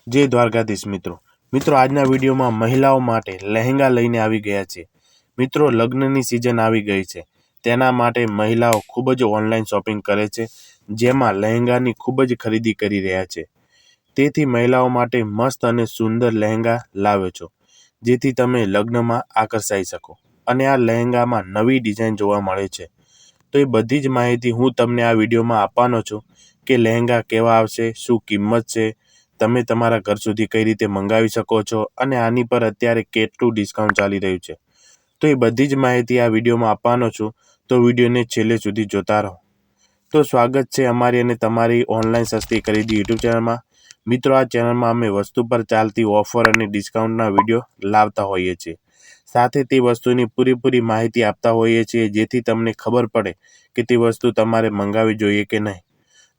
જય દ્વારકાધીશ મિત્રો આજના વિડીયોમાં મહિલાઓ માટે લહેંગા લઈને આવી ગયા છે। મિત્રો લગ્નની સિઝન આવી ગઈ છે, તેના માટે મહિલાઓ ખૂબ જ ઓનલાઈન શોપિંગ કરે છે, જેમાં લહેંગાની ખૂબ જ ખરીદી કરી રહ્યા છે। તેથી મહિલાઓ માટે મસ્ત અને સુંદર લહેંગા લાવ્યો છો, જેથી તમે લગ્નમાં આકર્ષાઈ શકો અને આ લહેંગામાં નવી ડિઝાઇન જોવા મળે છે। તો એ બધી જ માહિતી હું તમને આ વિડીયોમાં આપવાનો છું કે લહેંગા કેવા આવશે, શું કિંમત છે, તમે તમારા ઘર સુધી કઈ રીતે મંગાવી શકો છો અને આની પર અત્યારે કેટલું ડિસ્કાઉન્ટ ચાલી રહ્યું છે। તો એ બધી જ માહિતી આ વિડીયોમાં આપવાનો છું, તો વિડીયોને છેલ્લે સુધી જોતા રહો। તો સ્વાગત છે અમારી અને તમારી ઓનલાઈન સસ્તી ખરીદી યુટ્યુબ ચેનલમાં। મિત્રો આ ચેનલમાં અમે વસ્તુ પર ચાલતી ઓફર અને ડિસ્કાઉન્ટના વિડીયો લાવતા હોઈએ છીએ, સાથે તે વસ્તુની પૂરેપૂરી માહિતી આપતા હોઈએ છીએ, જેથી તમને ખબર પડે કે તે વસ્તુ તમારે મંગાવવી જોઈએ કે નહીં।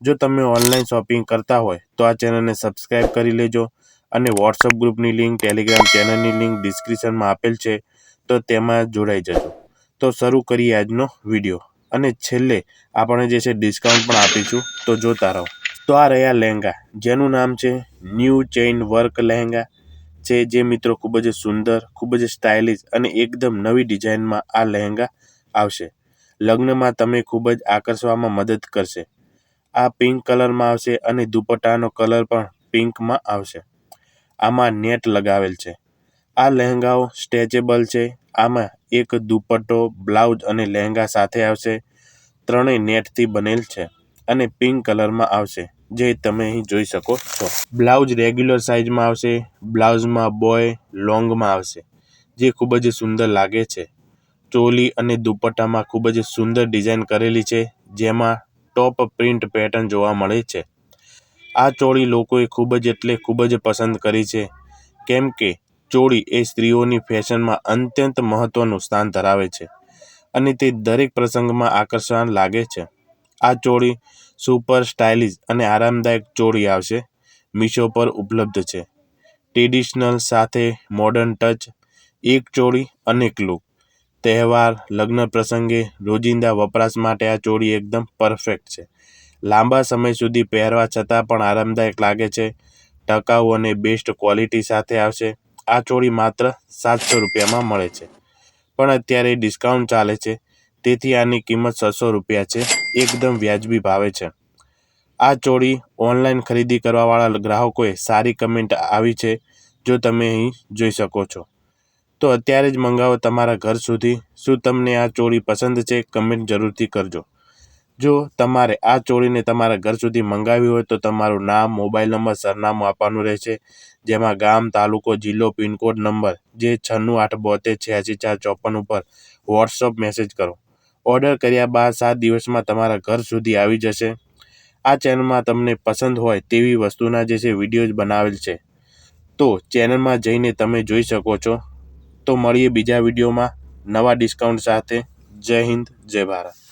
જો તમે ઓનલાઈન શોપિંગ કરતા હોય તો આ ચેનલને સબસ્ક્રાઈબ કરી લેજો અને વોટ્સઅપ ગ્રુપની લિંક, ટેલિગ્રામ ચેનલની લિંક ડિસ્ક્રિપ્શનમાં આપેલ છે, તો તેમાં જોડાઈ જજો। તો શરૂ કરીએ આજનો વિડીયો અને છેલ્લે આપણે જે છે ડિસ્કાઉન્ટ પણ આપીશું, તો જોતા રહો। તો આ રહ્યા લહેંગા, જેનું નામ છે ન્યૂ ચેઇન વર્ક લહેંગા છે, જે મિત્રો ખૂબ જ સુંદર, ખૂબ જ સ્ટાઇલિશ અને એકદમ નવી ડિઝાઇનમાં આ લહેંગા આવશે। લગ્નમાં તમે ખૂબ જ આકર્ષવામાં મદદ કરશે। આ પિંક કલરમાં આવશે અને દુપટ્ટાનો કલર પણ પિંકમાં આવશે। આમાં નેટ લગાવેલ છે। આ લહેંગાઓ સ્ટ્રેચેબલ છે। આમાં એક દુપટ્ટો, બ્લાઉઝ અને લહેંગા સાથે આવશે। ત્રણેય નેટથી બનેલ છે અને પિંક કલરમાં આવશે, જે તમે અહીં જોઈ શકો છો। બ્લાઉઝ રેગ્યુલર સાઇઝમાં આવશે, બ્લાઉઝમાં બોય લોંગમાં આવશે, જે ખૂબ જ સુંદર લાગે છે। ચોલી અને દુપટ્ટામાં ખૂબ જ સુંદર ડિઝાઇન કરેલી છે, જેમાં ટોપ પ્રિન્ટ પેટર્ન જોવા મળે છે। આ ચોળી લોકોએ ખૂબ જ પસંદ કરી છે, કેમ કે ચોળી એ સ્ત્રીઓની ફેશનમાં અત્યંત મહત્વનું સ્થાન ધરાવે છે અને તે દરેક પ્રસંગમાં આકર્ષણ લાગે છે। આ ચોળી સુપર સ્ટાઇલિશ અને આરામદાયક ચોળી આવશે। મીશો પર ઉપલબ્ધ છે। ટ્રેડિશનલ સાથે મોડર્ન ટચ, એક ચોળી અનેક લુક। તહેવાર, લગ્ન પ્રસંગે, રોજિંદા વપરાશ માટે આ ચોળી એકદમ પરફેક્ટ છે। લાંબા સમય સુધી પહેરવા છતાં પણ આરામદાયક લાગે છે। ટકાઉ અને બેસ્ટ ક્વોલિટી સાથે આવશે। આ ચોળી માત્ર 700 રૂપિયામાં મળે છે, પણ અત્યારે ડિસ્કાઉન્ટ ચાલે છે, તેથી આની કિંમત 600 રૂપિયા છે, એકદમ વ્યાજબી ભાવે છે। આ ચોળી ઓનલાઈન ખરીદી કરવાવાળા ગ્રાહકોએ સારી કમેન્ટ આવી છે, જો તમે અહીં જોઈ શકો છો। તો અત્યારે જ મંગાવો તમારા ઘર સુધી। શું તમને આ ચોળી પસંદ છે? કમેન્ટ જરૂરથી કરજો। જો તમારે આ ચોળીને તમારા ઘર સુધી મંગાવી હોય તો તમારું નામ, મોબાઈલ નંબર, સરનામું આપવાનું રહેશે, જેમાં ગામ, તાલુકો, જિલ્લો, પિનકોડ, નંબર જે 9682866454 ઉપર વોટ્સઅપ મેસેજ કરો। ઓર્ડર કર્યા બાદ 7 દિવસમાં તમારા ઘર સુધી આવી જશે। આ ચેનલમાં તમને પસંદ હોય તેવી વસ્તુના જે છે વિડીયો બનાવેલ છે, તો ચેનલમાં જઈને તમે જોઈ શકો છો। તો મળીએ બીજા વિડીયોમાં નવા ડિસ્કાઉન્ટ સાથે। જય હિન્દ, જય ભારત।